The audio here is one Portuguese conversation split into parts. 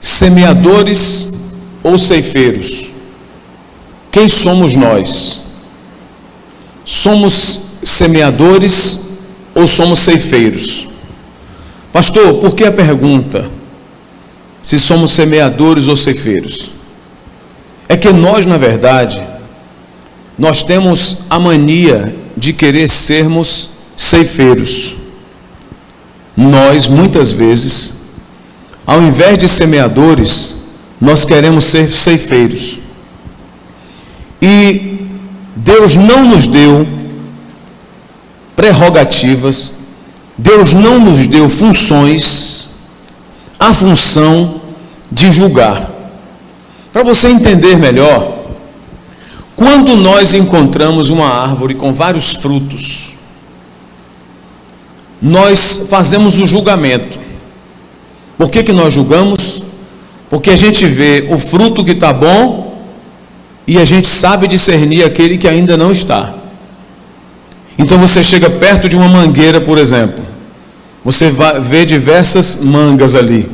semeadores ou ceifeiros? Quem somos nós? Somos semeadores ou somos ceifeiros? Pastor, por que a pergunta se somos semeadores ou ceifeiros? É que nós, na verdade, nós temos a mania de querer sermos ceifeiros. Nós, muitas vezes, ao invés de semeadores, nós queremos ser ceifeiros. E Deus não nos deu prerrogativas, Deus não nos deu funções, a função de julgar. Para você entender melhor, quando nós encontramos uma árvore com vários frutos, nós fazemos o julgamento. Por que nós julgamos? Porque a gente vê o fruto que está bom e a gente sabe discernir aquele que ainda não está. Então você chega perto de uma mangueira, por exemplo, você vê diversas mangas ali.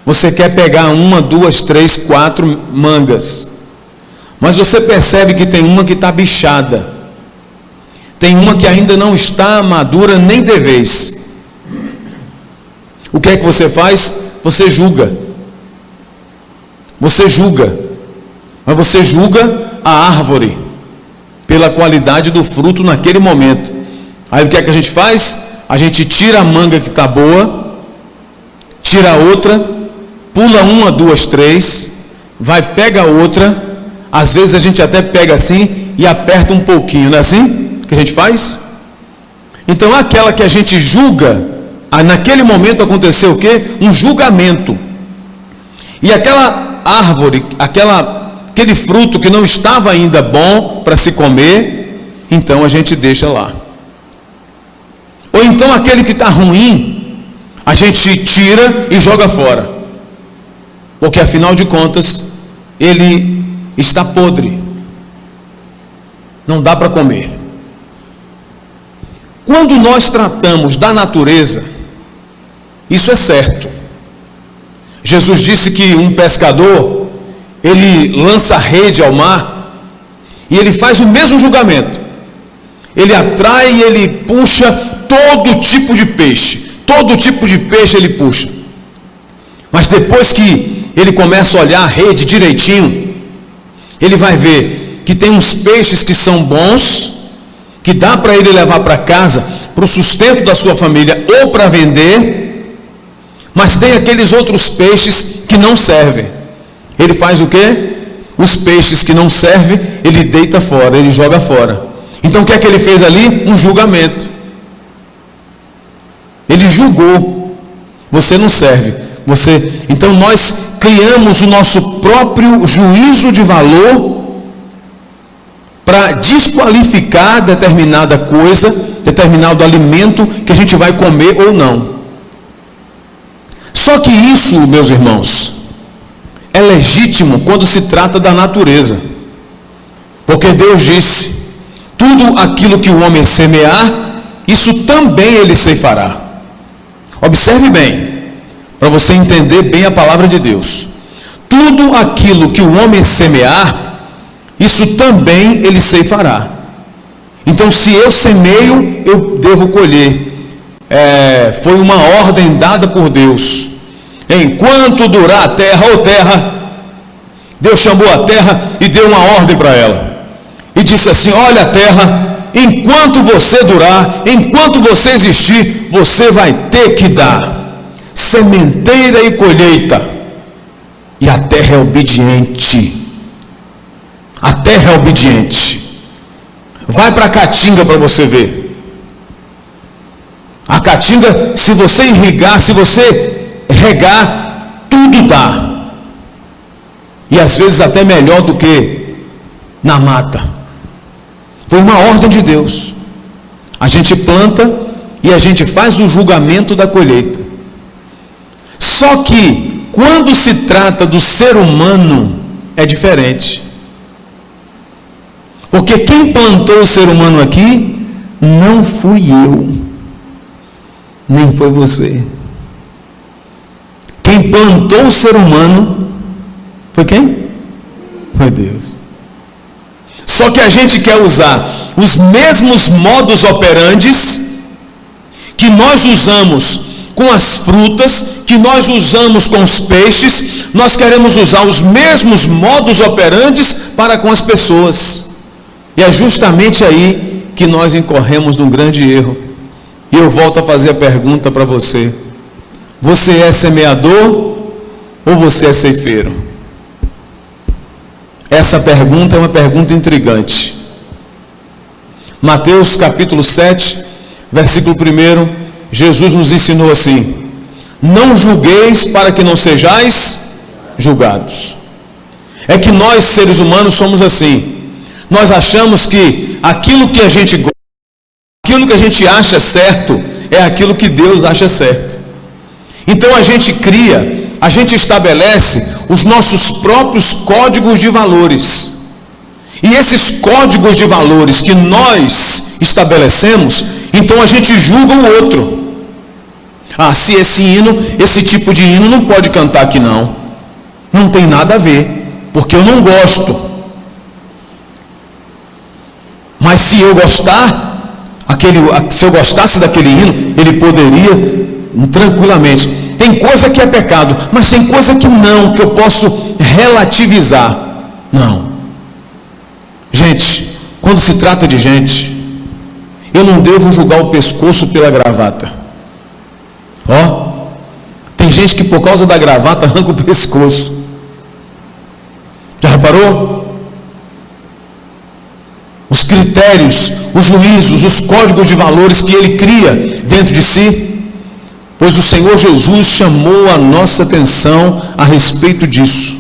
Você quer pegar 1, 2, 3, 4 mangas, mas você percebe que tem uma que está bichada, tem uma que ainda não está madura nem de vez. O que é que você faz? Você julga. Você julga. Mas você julga a árvore pela qualidade do fruto naquele momento. Aí o que é que a gente faz? A gente tira a manga que está boa, tira a outra, pula 1, 2, 3, vai, pega a outra. Às vezes a gente até pega assim e aperta um pouquinho, não é assim que a gente faz? Então aquela que a gente julga, naquele momento aconteceu o quê? Um julgamento. E aquela árvore, aquele fruto que não estava ainda bom para se comer, então a gente deixa lá. Ou então aquele que está ruim, a gente tira e joga fora. Porque afinal de contas, ele está podre. Não dá para comer. Quando nós tratamos da natureza, isso é certo. Jesus disse que um pescador, ele lança a rede ao mar e ele faz o mesmo julgamento. Ele atrai e ele puxa todo tipo de peixe. Todo tipo de peixe ele puxa. Mas depois que ele começa a olhar a rede direitinho, ele vai ver que tem uns peixes que são bons, que dá para ele levar para casa, para o sustento da sua família ou para vender, mas tem aqueles outros peixes que não servem. Ele faz o quê? Os peixes que não servem, ele deita fora, ele joga fora. Então o que é que ele fez ali? Um julgamento. Ele julgou. Você não serve. Então nós criamos o nosso próprio juízo de valor para desqualificar determinada coisa, determinado alimento que a gente vai comer ou não. Só que isso, meus irmãos, é legítimo quando se trata da natureza. Porque Deus disse: tudo aquilo que o homem semear, isso também ele ceifará. Observe bem, para você entender bem a palavra de Deus. Tudo aquilo que o homem semear, isso também ele ceifará. Então, se eu semeio, eu devo colher. Foi uma ordem dada por Deus. Enquanto durar a terra, ou terra, Deus chamou a terra e deu uma ordem para ela. E disse assim: olha a terra, enquanto você durar, enquanto você existir, você vai ter que dar sementeira e colheita. E a terra é obediente. A terra é obediente. Vai para a caatinga para você ver. A caatinga, se você irrigar, se você regar, tudo dá. E às vezes até melhor do que na mata. Foi uma ordem de Deus. A gente planta e a gente faz o julgamento da colheita. Só que quando se trata do ser humano, é diferente. Porque quem plantou o ser humano aqui não fui eu, nem foi você. Quem Quem plantou o ser humano foi quem? Foi Deus. Só que a gente quer usar os mesmos modus operandes que nós usamos com as frutas, que nós usamos com os peixes. Nós queremos usar os mesmos modus operandes para com as pessoas. E é justamente aí que nós incorremos num grande erro. E eu volto a fazer a pergunta para você: você é semeador ou você é ceifeiro? Essa pergunta é uma pergunta intrigante. Mateus capítulo 7, versículo 1, Jesus nos ensinou assim: não julgueis para que não sejais julgados. É que nós, seres humanos, somos assim. Nós achamos que aquilo que a gente gosta, aquilo que a gente acha certo, é aquilo que Deus acha certo. Então a gente cria, a gente estabelece os nossos próprios códigos de valores. E esses códigos de valores que nós estabelecemos, então a gente julga o outro. Ah, se esse tipo de hino não pode cantar aqui não. Não tem nada a ver, porque eu não gosto. Mas se eu gostasse daquele hino, ele poderia tranquilamente. Tem coisa que é pecado, mas tem coisa que não, que eu posso relativizar. Não. Gente, quando se trata de gente, eu não devo julgar o pescoço pela gravata. Tem gente que por causa da gravata arranca o pescoço. Já reparou? Os critérios, os juízos, os códigos de valores que ele cria dentro de si, pois o Senhor Jesus chamou a nossa atenção a respeito disso.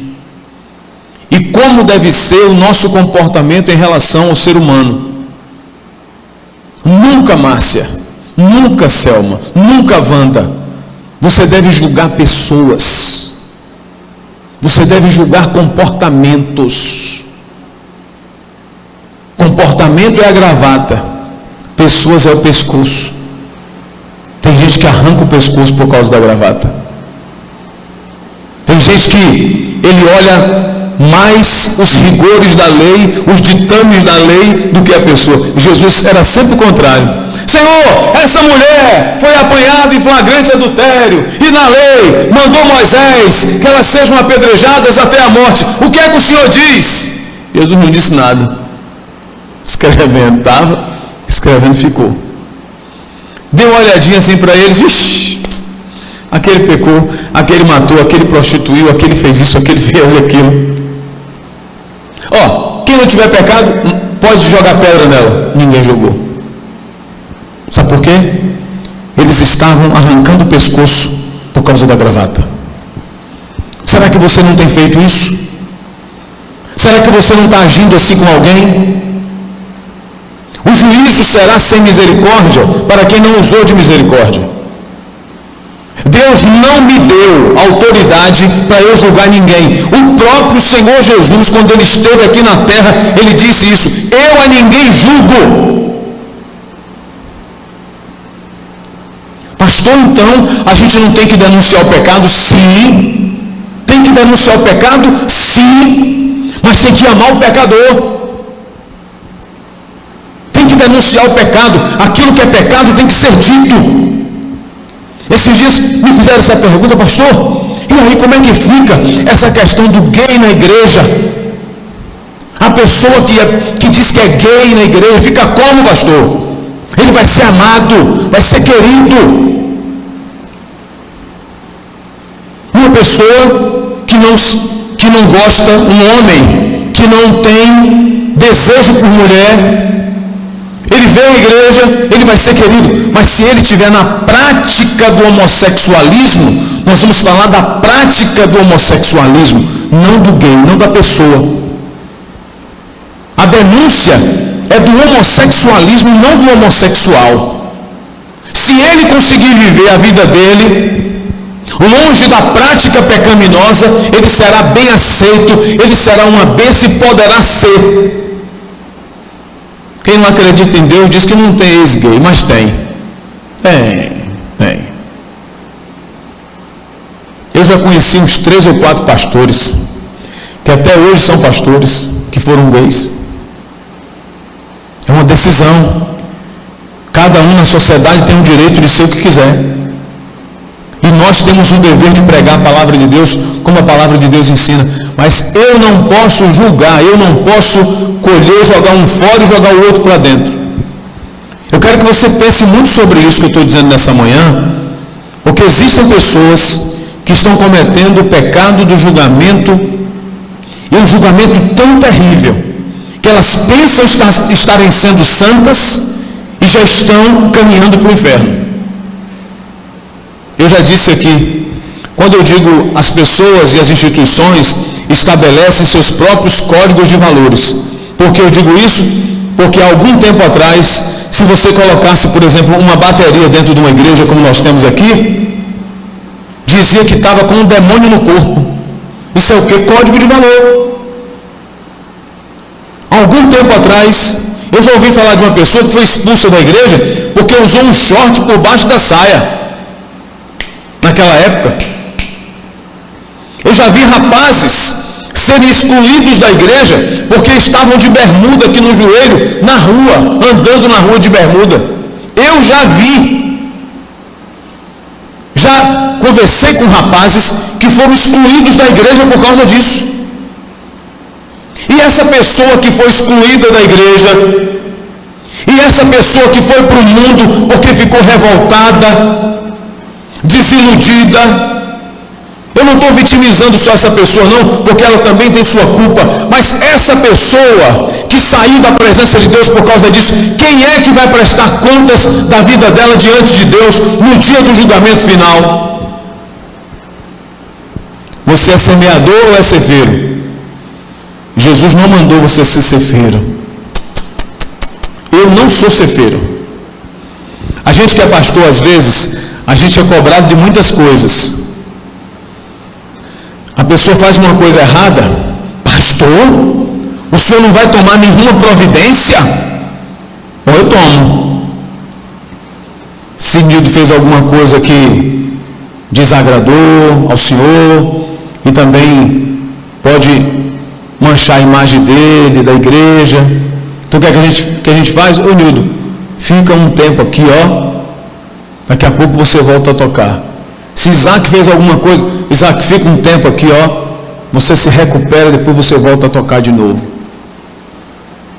E como deve ser o nosso comportamento em relação ao ser humano. Nunca, Márcia, nunca, Selma, nunca, Wanda, você deve julgar pessoas. Você deve julgar comportamentos. Comportamento é a gravata, pessoas é o pescoço. Tem gente que arranca o pescoço por causa da gravata. Tem gente que ele olha mais os rigores da lei, os ditames da lei, do que a pessoa. Jesus era sempre o contrário. Senhor, essa mulher foi apanhada em flagrante adultério, e na lei mandou Moisés que elas sejam apedrejadas até a morte. O que é que o Senhor diz? Jesus não disse nada. Escrevendo, estava, escrevendo ficou. Deu uma olhadinha assim para eles: ixi, aquele pecou, aquele matou, aquele prostituiu, aquele fez isso, aquele fez aquilo. Quem não tiver pecado, pode jogar pedra nela. Ninguém jogou. Sabe por quê? Eles estavam arrancando o pescoço por causa da gravata. Será que você não tem feito isso? Será que você não está agindo assim com alguém? O juízo será sem misericórdia para quem não usou de misericórdia. Deus não me deu autoridade para eu julgar ninguém. O próprio Senhor Jesus, quando ele esteve aqui na terra, ele disse isso: eu a ninguém julgo. Pastor, então a gente não tem que denunciar o pecado? Sim. Tem que denunciar o pecado? Sim. Mas tem que amar o pecador. Tem que denunciar o pecado. Aquilo que é pecado tem que ser dito. Esses dias me fizeram essa pergunta: pastor, e aí como é que fica essa questão do gay na igreja? A pessoa que diz que é gay na igreja, fica como, pastor? Ele vai ser amado, vai ser querido. Uma pessoa que não gosta, um homem que não tem desejo por mulher, ele vem à igreja, ele vai ser querido. Mas se ele estiver na prática do homossexualismo, nós vamos falar da prática do homossexualismo, não do gay, não da pessoa. A denúncia é do homossexualismo, não do homossexual. Se ele conseguir viver a vida dele longe da prática pecaminosa, ele será bem aceito, ele será uma bênção e poderá ser. Quem não acredita em Deus diz que não tem ex-gay, mas tem. Eu já conheci uns 3 ou 4 pastores, que até hoje são pastores, que foram gays. É uma decisão. Cada um na sociedade tem o direito de ser o que quiser. E nós temos o dever de pregar a palavra de Deus como a palavra de Deus ensina. Mas eu não posso julgar, eu não posso colher, jogar um fora e jogar o outro para dentro. Eu quero que você pense muito sobre isso que eu estou dizendo nessa manhã, porque existem pessoas que estão cometendo o pecado do julgamento, e um julgamento tão terrível, que elas pensam estarem sendo santas e já estão caminhando para o inferno. Eu já disse aqui, quando eu digo as pessoas e as instituições estabelecem seus próprios códigos de valores, porque eu digo isso? Porque há algum tempo atrás, se você colocasse, por exemplo, uma bateria dentro de uma igreja como nós temos aqui, dizia que estava com um demônio no corpo. Isso é o que? Código de valor. Há algum tempo atrás, eu já ouvi falar de uma pessoa que foi expulsa da igreja porque usou um short por baixo da saia. Naquela época, eu já vi rapazes serem excluídos da igreja porque estavam de bermuda aqui no joelho, na rua, andando na rua de bermuda. Eu já vi. Já conversei com rapazes que foram excluídos da igreja por causa disso. E essa pessoa que foi excluída da igreja, e essa pessoa que foi para o mundo porque ficou revoltada, desiludida, eu não estou vitimizando só essa pessoa não, porque ela também tem sua culpa, mas essa pessoa que saiu da presença de Deus por causa disso, quem é que vai prestar contas da vida dela diante de Deus no dia do julgamento final? Você é semeador ou é cefeiro? Jesus não mandou você ser cefeiro. Eu não sou cefeiro. A gente que é pastor, às vezes, a gente é cobrado de muitas coisas. A pessoa faz uma coisa errada, pastor, o senhor não vai tomar nenhuma providência? Ou eu tomo. Se Nildo fez alguma coisa que desagradou ao senhor e também pode manchar a imagem dele, da igreja, então o que a gente faz? Ô Nildo, fica um tempo aqui, ó, daqui a pouco você volta a tocar. Se Isaac fez alguma coisa, Isaac, fica um tempo aqui, ó, você se recupera, depois você volta a tocar de novo.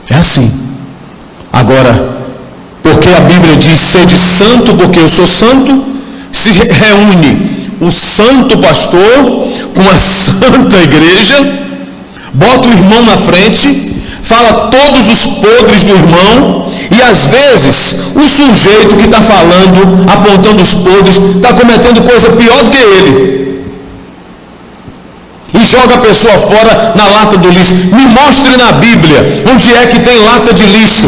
É assim. Agora, porque a Bíblia diz, sede santo, porque eu sou santo, se reúne o santo pastor com a santa igreja, bota o irmão na frente, fala todos os podres do irmão, e às vezes o sujeito que está falando, apontando os podres, está cometendo coisa pior do que ele, e joga a pessoa fora na lata do lixo. Me mostre na Bíblia onde é que tem lata de lixo.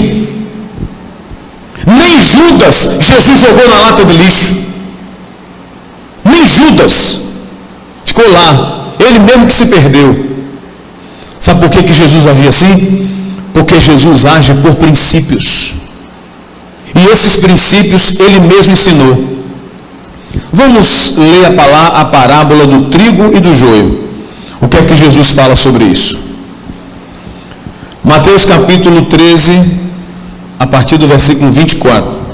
Nem Judas Jesus jogou na lata de lixo, nem Judas, ficou lá, ele mesmo que se perdeu. Sabe por que Jesus agia assim? Porque Jesus age por princípios, e esses princípios ele mesmo ensinou. Vamos ler a parábola do trigo e do joio. O que é que Jesus fala sobre isso? Mateus capítulo 13, a partir do versículo 24.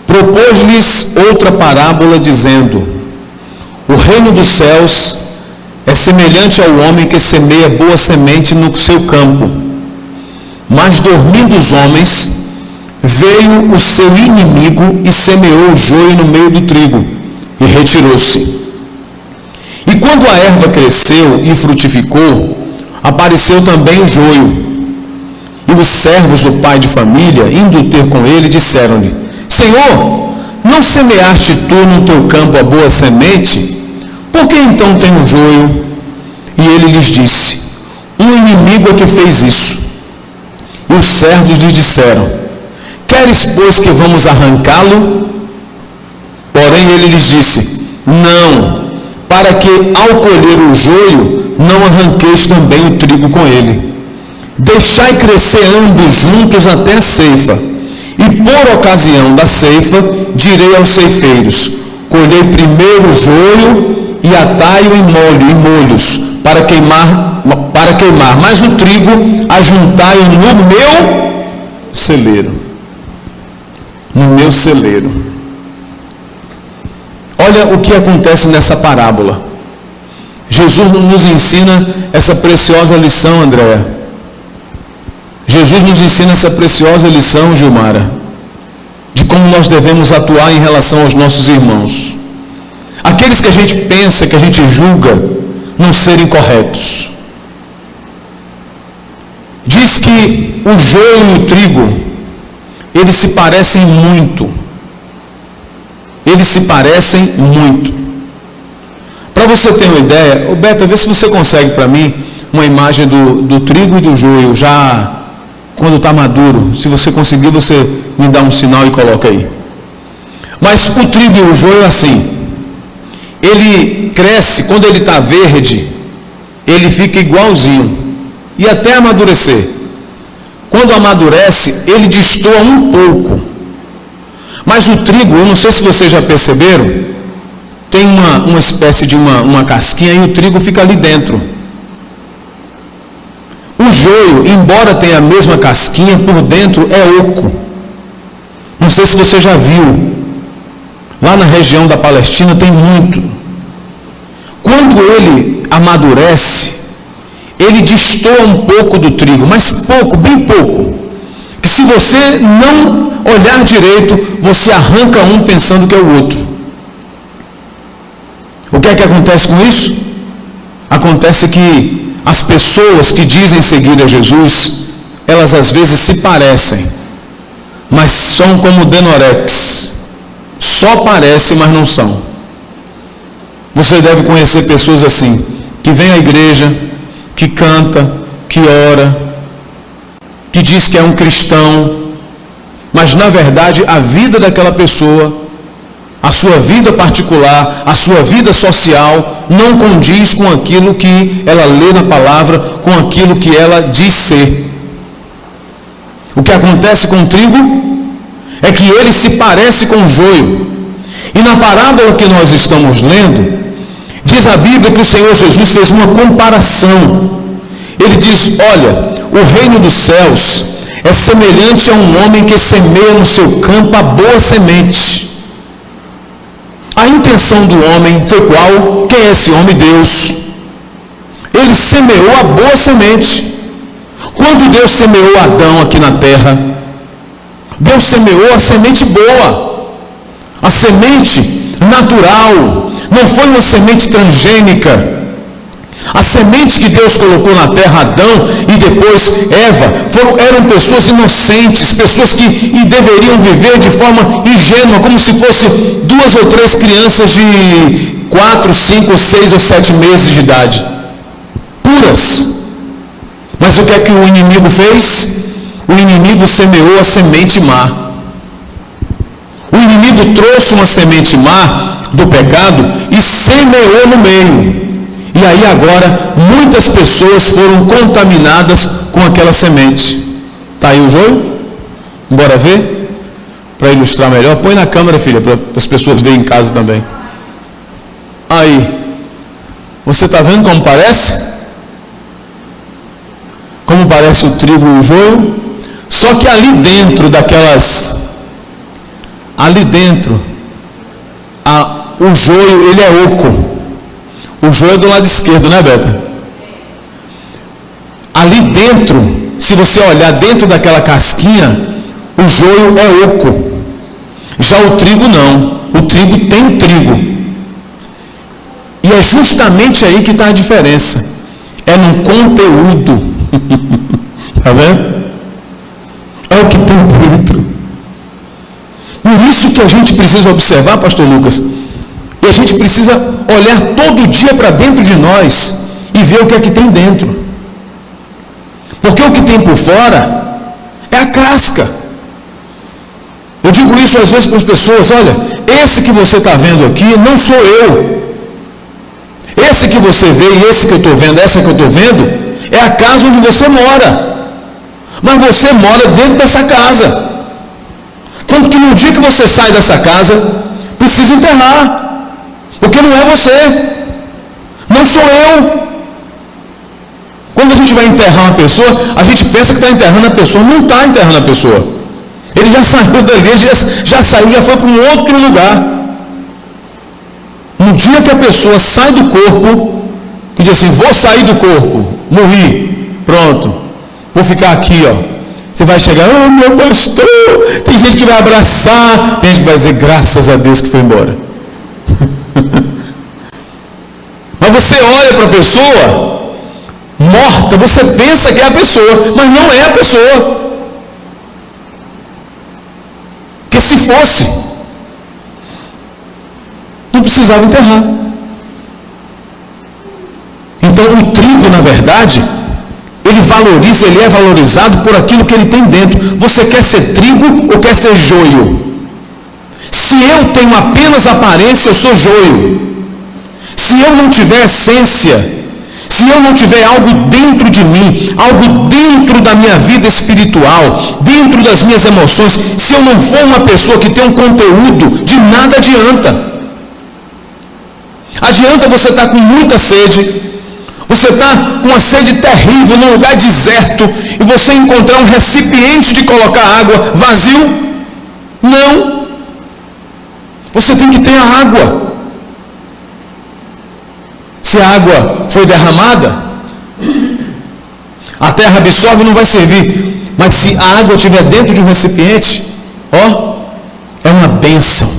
Propôs-lhes outra parábola, dizendo: o reino dos céus é semelhante ao homem que semeia boa semente no seu campo. Mas dormindo os homens, veio o seu inimigo e semeou o joio no meio do trigo, e retirou-se. E quando a erva cresceu e frutificou, apareceu também o joio. E os servos do pai de família, indo ter com ele, disseram-lhe: Senhor, não semeaste tu no teu campo a boa semente? Por que então tem o joio? E ele lhes disse: um inimigo é que fez isso. E os servos lhe disseram: queres, pois, que vamos arrancá-lo? Porém ele lhes disse: não, para que ao colher o joio, não arranqueis também o trigo com ele. Deixai crescer ambos juntos até a ceifa. E por ocasião da ceifa, direi aos ceifeiros: colhei primeiro o joio e atai-o em molhos, para queimar, mas o trigo ajuntai-o no meu celeiro. No meu celeiro. Olha o que acontece nessa parábola. Jesus nos ensina essa preciosa lição, Andréa. Jesus nos ensina essa preciosa lição, Gilmara, de como nós devemos atuar em relação aos nossos irmãos. Aqueles que a gente pensa, que a gente julga não serem corretos. Diz que o joio e o trigo, eles se parecem muito. Eles se parecem muito. Para você ter uma ideia, Beta, vê se você consegue para mim uma imagem do trigo e do joio, já quando está maduro. Se você conseguir, você me dá um sinal e coloca aí. Mas o trigo e o joio é assim. Ele cresce, quando ele está verde, ele fica igualzinho, e até amadurecer. Quando amadurece, ele destoa um pouco. Mas o trigo, eu não sei se vocês já perceberam, tem uma espécie de uma casquinha, e o trigo fica ali dentro. O joio, embora tenha a mesma casquinha, por dentro é oco. Não sei se você já viu. Lá na região da Palestina tem muito. Quando ele amadurece, ele destoa um pouco do trigo, mas pouco, bem pouco. Que se você não olhar direito, você arranca um pensando que é o outro. O que é que acontece com isso? Acontece que as pessoas que dizem seguir a Jesus, elas às vezes se parecem, mas são como Denorex. Só parecem, mas não são. Você deve conhecer pessoas assim, que vem à igreja, que canta, que ora, que diz que é um cristão, mas na verdade a vida daquela pessoa, a sua vida particular, a sua vida social, não condiz com aquilo que ela lê na palavra, com aquilo que ela diz ser. O que acontece com o trigo é que ele se parece com o joio. E na parábola que nós estamos lendo, diz a Bíblia que o Senhor Jesus fez uma comparação. Ele diz: olha, o reino dos céus é semelhante a um homem que semeia no seu campo a boa semente. A intenção do homem foi qual? Quem é esse homem? Deus. Ele semeou a boa semente. Quando Deus semeou Adão aqui na terra, Deus semeou a semente boa, a semente natural. Não foi uma semente transgênica. A semente que Deus colocou na terra, Adão e depois Eva, eram pessoas inocentes, pessoas que deveriam viver de forma ingênua, como se fossem 2 ou 3 crianças de 4, 5, 6 ou 7 meses de idade, puras. Mas o que é que o inimigo fez? O inimigo semeou a semente má. O inimigo trouxe uma semente má do pecado e semeou no meio. E aí agora muitas pessoas foram contaminadas com aquela semente. Está aí o joio? Bora ver? Para ilustrar melhor. Põe na câmera, filha, para as pessoas verem em casa também. Aí. Você está vendo como parece? Como parece o trigo e o joio? Só que ali dentro o joio, ele é oco. O joio é do lado esquerdo, né, Beta? Ali dentro, se você olhar dentro daquela casquinha, o joio é oco. Já o trigo não. O trigo tem trigo. E é justamente aí que está a diferença. É no conteúdo. Está vendo? É o que tem dentro. Por isso que a gente precisa observar, pastor Lucas, e a gente precisa olhar todo dia para dentro de nós e ver o que é que tem dentro. Porque o que tem por fora é a casca. Eu digo isso às vezes para as pessoas: olha, esse que você está vendo aqui não sou eu. Esse que você vê e esse que eu estou vendo, essa que eu estou vendo, é a casa onde você mora. Mas você mora dentro dessa casa. Tanto que no dia que você sai dessa casa, precisa enterrar, porque não é você, não sou eu. Quando a gente vai enterrar uma pessoa, a gente pensa que está enterrando a pessoa, não está enterrando a pessoa. Ele já saiu dali, já saiu, já foi para um outro lugar. No dia que a pessoa sai do corpo, que diz assim, vou sair do corpo, morri, pronto, vou ficar aqui, ó. Você vai chegar, oh meu pastor, tem gente que vai abraçar, tem gente que vai dizer, graças a Deus que foi embora. Mas você olha para a pessoa morta, você pensa que é a pessoa, mas não é a pessoa. Porque se fosse, não precisava enterrar. Então o trigo, na verdade, ele valoriza, ele é valorizado por aquilo que ele tem dentro. Você quer ser trigo ou quer ser joio? Se eu tenho apenas aparência, eu sou joio. Se eu não tiver essência, se eu não tiver algo dentro de mim, algo dentro da minha vida espiritual, dentro das minhas emoções, se eu não for uma pessoa que tem um conteúdo, de nada adianta. Adianta você estar com muita sede, você está com uma sede terrível num lugar deserto e você encontrar um recipiente de colocar água vazio? Não. Você tem que ter a água. Se a água foi derramada, a terra absorve e não vai servir. Mas se a água estiver dentro de um recipiente, ó, é uma bênção.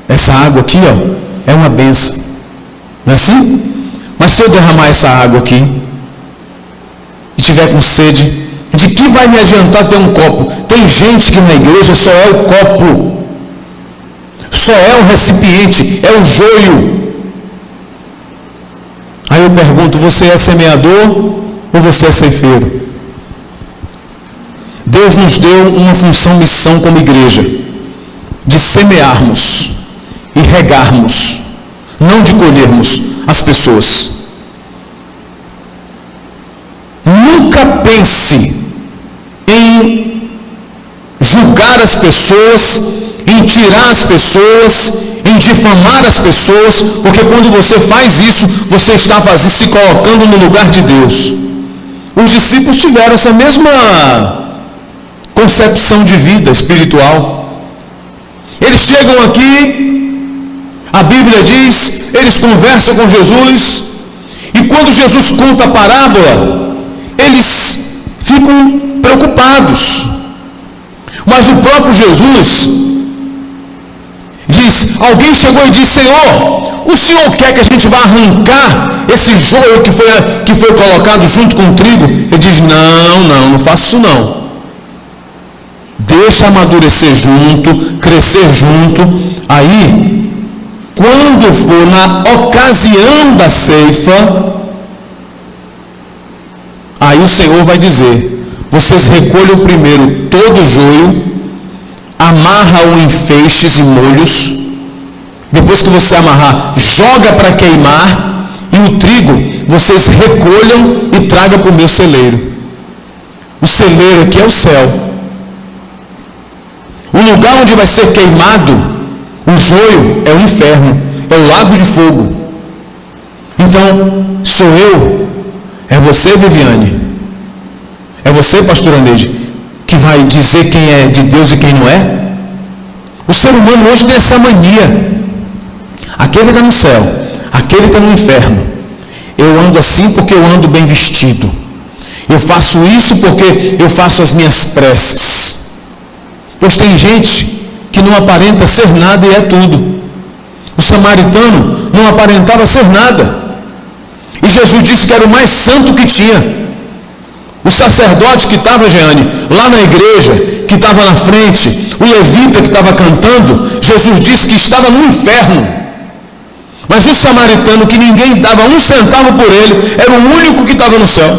Essa água aqui, ó, é uma bênção. Não é assim? Mas se eu derramar essa água aqui e tiver com sede, de que vai me adiantar ter um copo? Tem gente que na igreja só é o copo, só é o recipiente, é o joio. Aí eu pergunto, você é semeador ou você é ceifeiro? Deus nos deu uma função, missão como igreja, de semearmos e regarmos, não de colhermos as pessoas. Nunca pense em julgar as pessoas, em tirar as pessoas, em difamar as pessoas, porque quando você faz isso, você está se colocando no lugar de Deus. Os discípulos tiveram essa mesma concepção de vida espiritual. Eles chegam aqui, a Bíblia diz, eles conversam com Jesus, e quando Jesus conta a parábola, eles ficam preocupados. Mas o próprio Jesus diz, alguém chegou e disse, Senhor, o Senhor quer que a gente vá arrancar esse joio que foi colocado junto com o trigo? Ele diz, não faça isso não. Deixa amadurecer junto, crescer junto. Aí, quando for na ocasião da ceifa, aí o Senhor vai dizer, vocês recolham primeiro todo o joio, amarra-o em feixes e molhos, depois que você amarrar, joga para queimar, e o trigo vocês recolham e tragam para o meu celeiro. O celeiro aqui é o céu. O lugar onde vai ser queimado o joio é o inferno, é o lago de fogo. Então, sou eu, é você, Viviane, é você, pastora Neide, que vai dizer quem é de Deus e quem não é? O ser humano hoje tem essa mania. Aquele está no céu, aquele está no inferno. Eu ando assim porque eu ando bem vestido. Eu faço isso porque eu faço as minhas preces. Pois tem gente que não aparenta ser nada e é tudo. O samaritano não aparentava ser nada. E Jesus disse que era o mais santo que tinha. O sacerdote que estava, Jeane, lá na igreja, que estava na frente, o levita que estava cantando, Jesus disse que estava no inferno. Mas o samaritano, que ninguém dava um centavo por ele, era o único que estava no céu.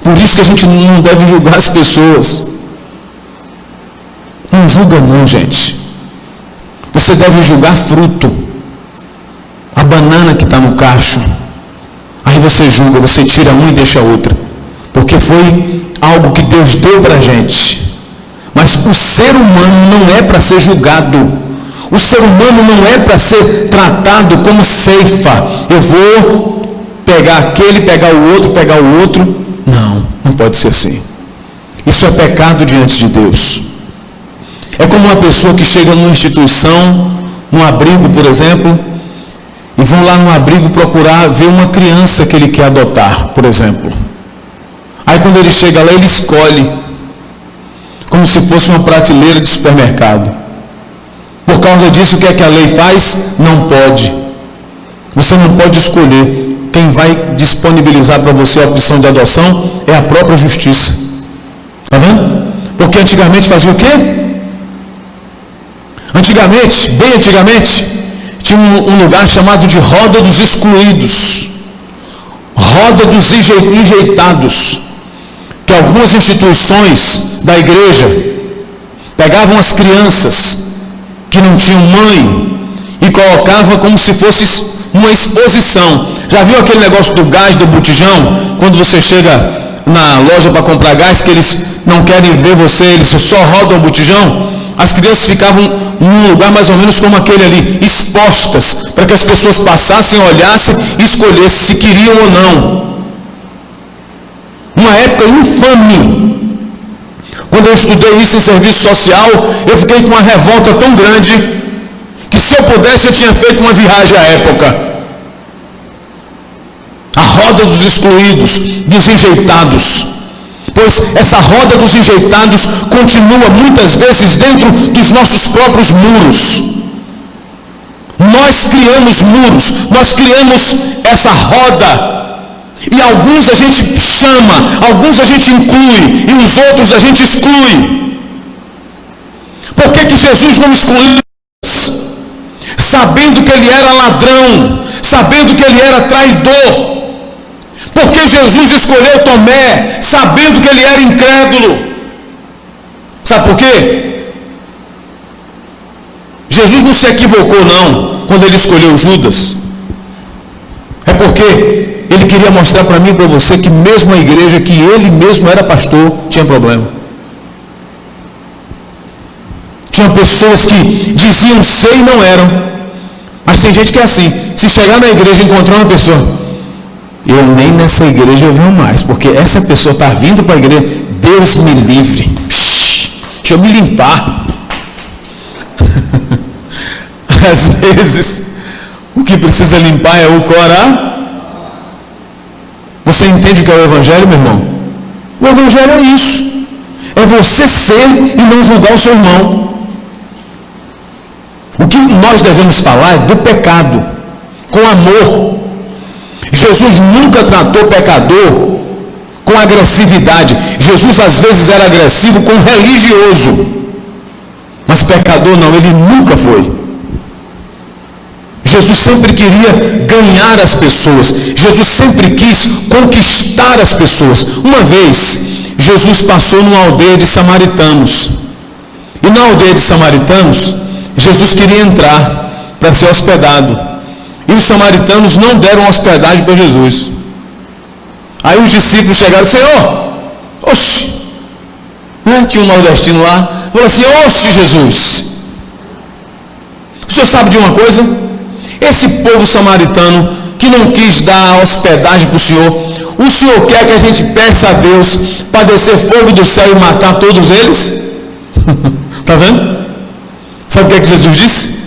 Por isso que a gente não deve julgar as pessoas. Não julga não, gente. Você deve julgar fruto. A banana que está no cacho. Aí você julga, você tira uma e deixa a outra. Porque foi algo que Deus deu para a gente. Mas o ser humano não é para ser julgado. O ser humano não é para ser tratado como ceifa. Eu vou pegar aquele, pegar o outro. Não, não pode ser assim. Isso é pecado diante de Deus. É como uma pessoa que chega numa instituição, num abrigo, por exemplo, e vão lá no abrigo procurar ver uma criança que ele quer adotar, por exemplo. Aí quando ele chega lá, ele escolhe, como se fosse uma prateleira de supermercado. Por causa disso, o que é que a lei faz? Não pode. Você não pode escolher. Quem vai disponibilizar para você a opção de adoção é a própria justiça. Está vendo? Porque antigamente fazia o quê? Bem antigamente, tinha um lugar chamado de Roda dos Excluídos. Roda dos Enjeitados. Que algumas instituições da igreja pegavam as crianças que não tinham mãe e colocavam como se fosse uma exposição. Já viu aquele negócio do gás do botijão? Quando você chega na loja para comprar gás, que eles não querem ver você, eles só rodam o botijão. As crianças ficavam num lugar mais ou menos como aquele ali, expostas, para que as pessoas passassem, olhassem e escolhessem se queriam ou não. Uma época infame. Quando eu estudei isso em serviço social, eu fiquei com uma revolta tão grande que se eu pudesse eu tinha feito uma viagem à época. A roda dos excluídos, dos enjeitados. Pois essa roda dos enjeitados continua muitas vezes dentro dos nossos próprios muros. Nós criamos muros, nós criamos essa roda. E alguns a gente chama, alguns a gente inclui, e os outros a gente exclui. Por que Jesus não excluiu? Sabendo que ele era ladrão, sabendo que ele era traidor. Por que Jesus escolheu Tomé, sabendo que ele era incrédulo? Sabe por quê? Jesus não se equivocou não, quando ele escolheu Judas. É porque ele queria mostrar para mim e para você que mesmo a igreja, que ele mesmo era pastor, tinha problema. Tinha pessoas que diziam ser e não eram. Mas tem gente que é assim, se chegar na igreja e encontrar uma pessoa, eu nem nessa igreja eu venho mais, porque essa pessoa está vindo para a igreja, Deus me livre, deixa eu me limpar. Às vezes o que precisa limpar é o coração. Você entende o que é o Evangelho, meu irmão? O Evangelho é isso. É você ser e não julgar o seu irmão. O que nós devemos falar é do pecado, com amor. Jesus nunca tratou pecador com agressividade. Jesus às vezes era agressivo com religioso. Mas pecador não, ele nunca foi. Jesus sempre queria ganhar as pessoas. Jesus sempre quis conquistar as pessoas. Uma vez, Jesus passou numa aldeia de samaritanos. E na aldeia de samaritanos, Jesus queria entrar para ser hospedado. E os samaritanos não deram hospedagem para Jesus. Aí os discípulos chegaram, Senhor, oxe, né? Tinha um nordestino lá, falou assim, oxe Jesus, o senhor sabe de uma coisa? Esse povo samaritano que não quis dar hospedagem para o senhor quer que a gente peça a Deus para descer fogo do céu e matar todos eles? Está vendo? Sabe o que Jesus disse?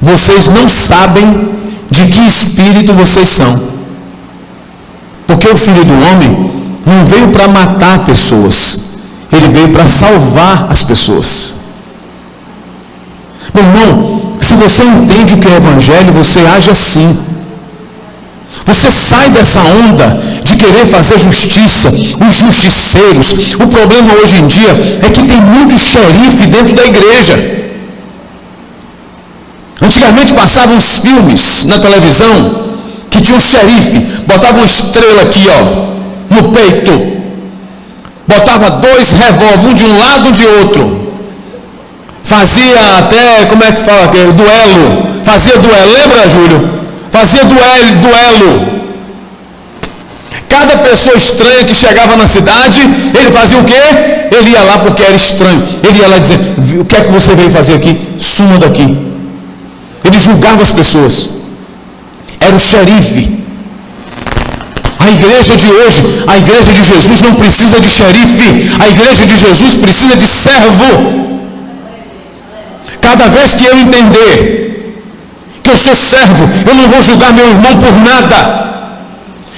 Vocês não sabem de que espírito vocês são. Porque o Filho do Homem não veio para matar pessoas, ele veio para salvar as pessoas. Meu irmão, se você entende o que é o Evangelho, você age assim. Você sai dessa onda de querer fazer justiça, os justiceiros. O problema hoje em dia é que tem muito xerife dentro da igreja. Antigamente passavam uns filmes na televisão que tinha um xerife, botava uma estrela aqui, ó, no peito, botava 2 revólveres, um de um lado e de outro, fazia até, como é que fala, duelo, fazia duelo, lembra, Júlio? Fazia duelo. Cada pessoa estranha que chegava na cidade, ele fazia o quê? Ele ia lá porque era estranho. Ele ia lá dizer: o que é que você veio fazer aqui? Suma daqui. Ele julgava as pessoas. Era o xerife. A igreja de hoje, a igreja de Jesus não precisa de xerife. A igreja de Jesus precisa de servo. Cada vez que eu entender que eu sou servo, eu não vou julgar meu irmão por nada.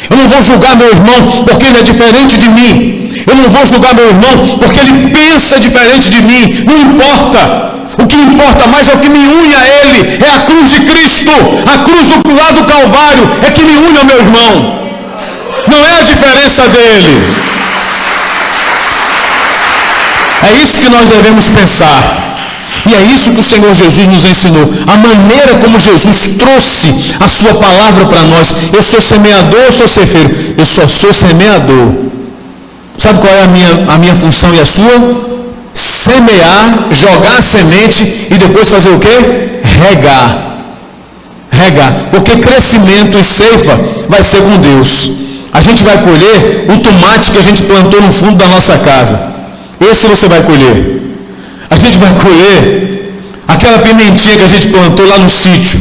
Eu não vou julgar meu irmão porque ele é diferente de mim. Eu não vou julgar meu irmão porque ele pensa diferente de mim. Não importa. O que importa mais é o que me une a ele. É a cruz de Cristo. A cruz do lado do Calvário é que me une ao meu irmão. Não é a diferença dele. É isso que nós devemos pensar. E é isso que o Senhor Jesus nos ensinou. A maneira como Jesus trouxe a sua palavra para nós. Eu sou semeador, eu sou ceifeiro. Eu só sou semeador. Sabe qual é a minha função e a sua? Semear, jogar a semente e depois fazer o quê? Regar. Porque crescimento e ceifa vai ser com Deus. A gente vai colher o tomate que a gente plantou no fundo da nossa casa. Esse você vai colher. A gente vai colher aquela pimentinha que a gente plantou lá no sítio.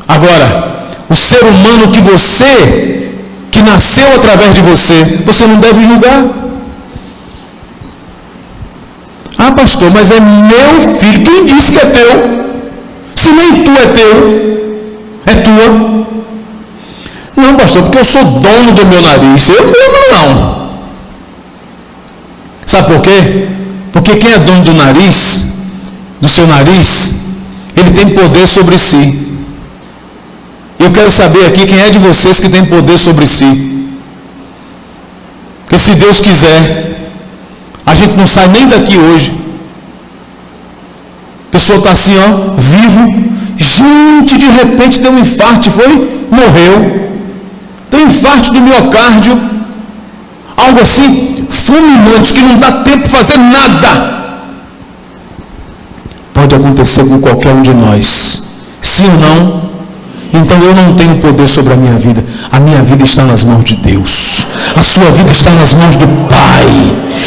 Agora, o ser humano que nasceu através de você não deve julgar. Ah, pastor, mas é meu filho. Quem disse que é teu? Se nem tu é teu, é tua. Não, pastor, porque eu sou dono do meu nariz. Eu mesmo não. Sabe por quê? Porque quem é dono do nariz, do seu nariz, ele tem poder sobre si. Eu quero saber aqui quem é de vocês que tem poder sobre si. Porque se Deus quiser, a gente não sai nem daqui hoje. A pessoa está assim, ó, vivo. Gente, de repente deu um infarto, morreu. Deu um infarto do miocárdio. Algo assim, fulminante, que não dá tempo de fazer nada. Pode acontecer com qualquer um de nós. Sim ou não? Então eu não tenho poder sobre a minha vida. A minha vida está nas mãos de Deus. A sua vida está nas mãos do Pai.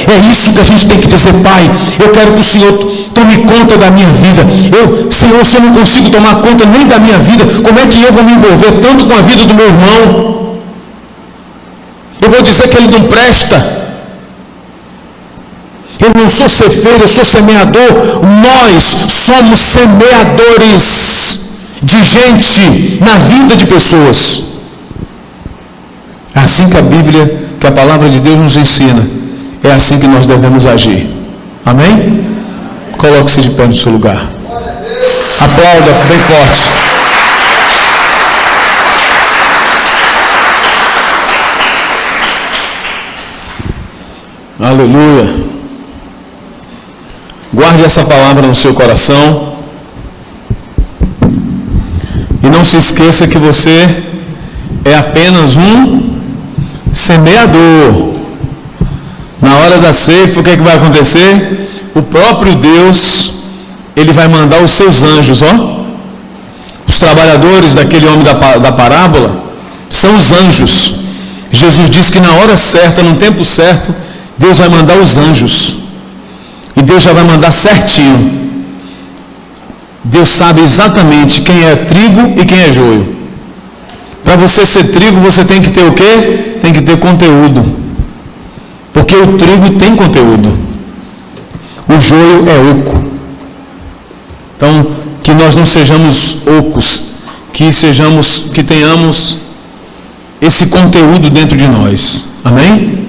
É isso que a gente tem que dizer: Pai, eu quero que o Senhor tome conta da minha vida. Senhor, se eu não consigo tomar conta nem da minha vida, como é que eu vou me envolver tanto com a vida do meu irmão? Eu vou dizer que ele não presta. Eu não sou ceifeiro, eu sou semeador. Nós somos semeadores de gente na vida de pessoas. É assim que a Bíblia, que a palavra de Deus nos ensina. É assim que nós devemos agir. Amém? Coloque-se de pé no seu lugar. Aplauda bem forte. Aleluia. Guarde essa palavra no seu coração. E não se esqueça que você é apenas um semeador. Na hora da ceifa, o que é que vai acontecer? O próprio Deus, Ele vai mandar os seus anjos, ó. Os trabalhadores daquele homem da parábola são os anjos. Jesus disse que na hora certa, no tempo certo, Deus vai mandar os anjos. E Deus já vai mandar certinho. Deus sabe exatamente quem é trigo e quem é joio. Para você ser trigo, você tem que ter o quê? Tem que ter conteúdo. Porque o trigo tem conteúdo. O joio é oco. Então, que nós não sejamos ocos, que tenhamos esse conteúdo dentro de nós. Amém?